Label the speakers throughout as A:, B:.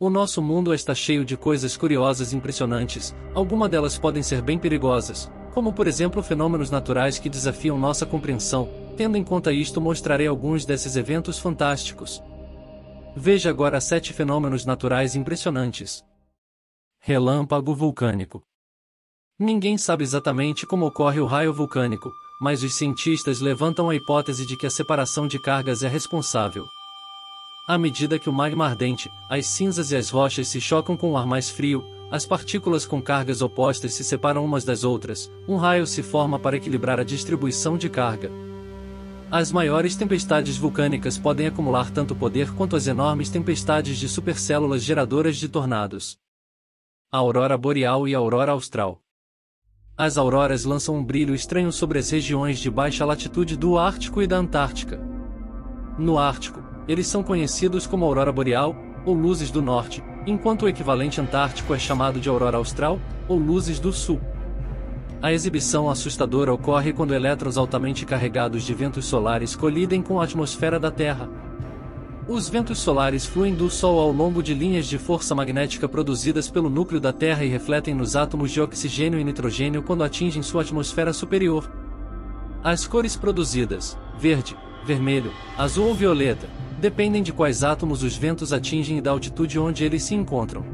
A: O nosso mundo está cheio de coisas curiosas e impressionantes, algumas delas podem ser bem perigosas, como por exemplo fenômenos naturais que desafiam nossa compreensão. Tendo em conta isto, mostrarei alguns desses eventos fantásticos. Veja agora 7 fenômenos naturais impressionantes. Relâmpago vulcânico. Ninguém sabe exatamente como ocorre o raio vulcânico, mas os cientistas levantam a hipótese de que a separação de cargas é responsável. À medida que o magma ardente, as cinzas e as rochas se chocam com o ar mais frio, as partículas com cargas opostas se separam umas das outras, um raio se forma para equilibrar a distribuição de carga. As maiores tempestades vulcânicas podem acumular tanto poder quanto as enormes tempestades de supercélulas geradoras de tornados. A aurora boreal e a aurora austral. As auroras lançam um brilho estranho sobre as regiões de baixa latitude do Ártico e da Antártica. No Ártico, eles são conhecidos como aurora boreal, ou luzes do norte, enquanto o equivalente antártico é chamado de aurora austral, ou luzes do sul. A exibição assustadora ocorre quando elétrons altamente carregados de ventos solares colidem com a atmosfera da Terra. Os ventos solares fluem do Sol ao longo de linhas de força magnética produzidas pelo núcleo da Terra e refletem nos átomos de oxigênio e nitrogênio quando atingem sua atmosfera superior. As cores produzidas, verde, vermelho, azul ou violeta, dependem de quais átomos os ventos atingem e da altitude onde eles se encontram.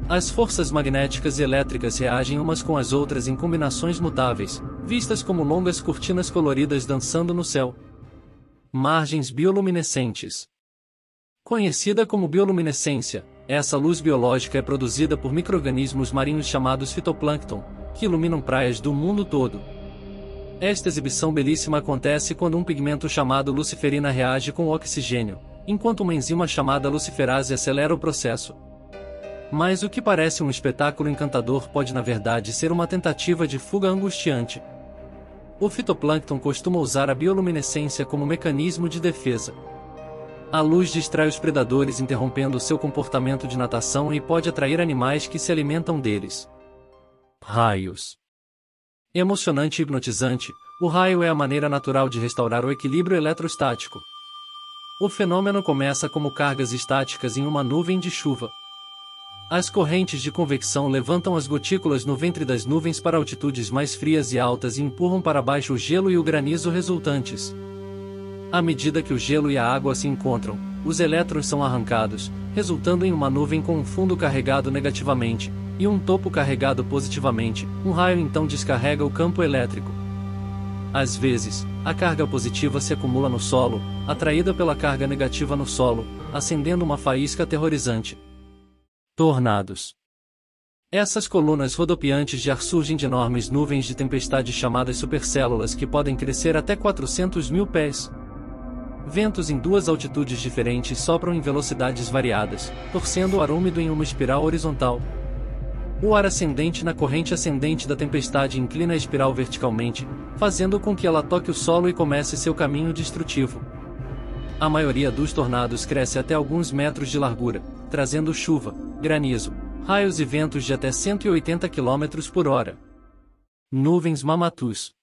A: As forças magnéticas e elétricas reagem umas com as outras em combinações mutáveis, vistas como longas cortinas coloridas dançando no céu. Margens bioluminescentes. Conhecida como bioluminescência, essa luz biológica é produzida por micro-organismos marinhos chamados fitoplâncton, que iluminam praias do mundo todo. Esta exibição belíssima acontece quando um pigmento chamado luciferina reage com o oxigênio, enquanto uma enzima chamada luciferase acelera o processo. Mas o que parece um espetáculo encantador pode na verdade ser uma tentativa de fuga angustiante. O fitoplâncton costuma usar a bioluminescência como mecanismo de defesa. A luz distrai os predadores interrompendo seu comportamento de natação e pode atrair animais que se alimentam deles. Raios. Emocionante e hipnotizante, o raio é a maneira natural de restaurar o equilíbrio eletrostático. O fenômeno começa como cargas estáticas em uma nuvem de chuva. As correntes de convecção levantam as gotículas no ventre das nuvens para altitudes mais frias e altas e empurram para baixo o gelo e o granizo resultantes. À medida que o gelo e a água se encontram, os elétrons são arrancados, resultando em uma nuvem com um fundo carregado negativamente, e um topo carregado positivamente. Um raio então descarrega o campo elétrico. Às vezes, a carga positiva se acumula no solo, atraída pela carga negativa no solo, acendendo uma faísca aterrorizante. Tornados. Essas colunas rodopiantes de ar surgem de enormes nuvens de tempestade chamadas supercélulas que podem crescer até 400 mil pés. Ventos em duas altitudes diferentes sopram em velocidades variadas, torcendo o ar úmido em uma espiral horizontal. O ar ascendente na corrente ascendente da tempestade inclina a espiral verticalmente, fazendo com que ela toque o solo e comece seu caminho destrutivo. A maioria dos tornados cresce até alguns metros de largura, trazendo chuva, granizo, raios e ventos de até 180 km por hora. Nuvens Mamatus.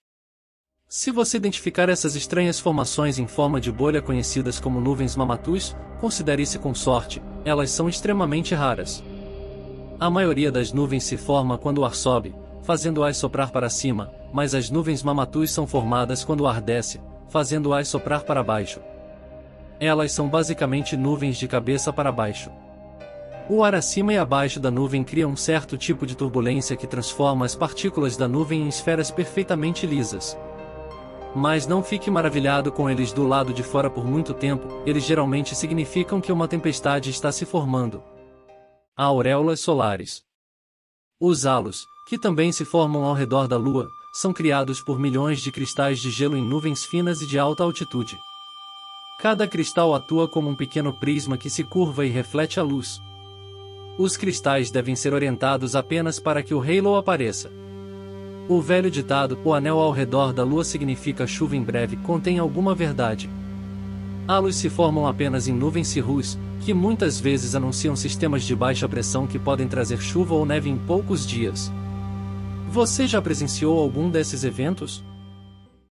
A: Se você identificar essas estranhas formações em forma de bolha conhecidas como nuvens Mamatus, considere-se com sorte, elas são extremamente raras. A maioria das nuvens se forma quando o ar sobe, fazendo o ar soprar para cima, mas as nuvens Mamatus são formadas quando o ar desce, fazendo o ar soprar para baixo. Elas são basicamente nuvens de cabeça para baixo. O ar acima e abaixo da nuvem cria um certo tipo de turbulência que transforma as partículas da nuvem em esferas perfeitamente lisas. Mas não fique maravilhado com eles do lado de fora por muito tempo, eles geralmente significam que uma tempestade está se formando. Auréolas solares. Os halos, que também se formam ao redor da Lua, são criados por milhões de cristais de gelo em nuvens finas e de alta altitude. Cada cristal atua como um pequeno prisma que se curva e reflete a luz. Os cristais devem ser orientados apenas para que o halo apareça. O velho ditado, o anel ao redor da Lua significa chuva em breve, contém alguma verdade. Halos se formam apenas em nuvens cirrus, que muitas vezes anunciam sistemas de baixa pressão que podem trazer chuva ou neve em poucos dias. Você já presenciou algum desses eventos?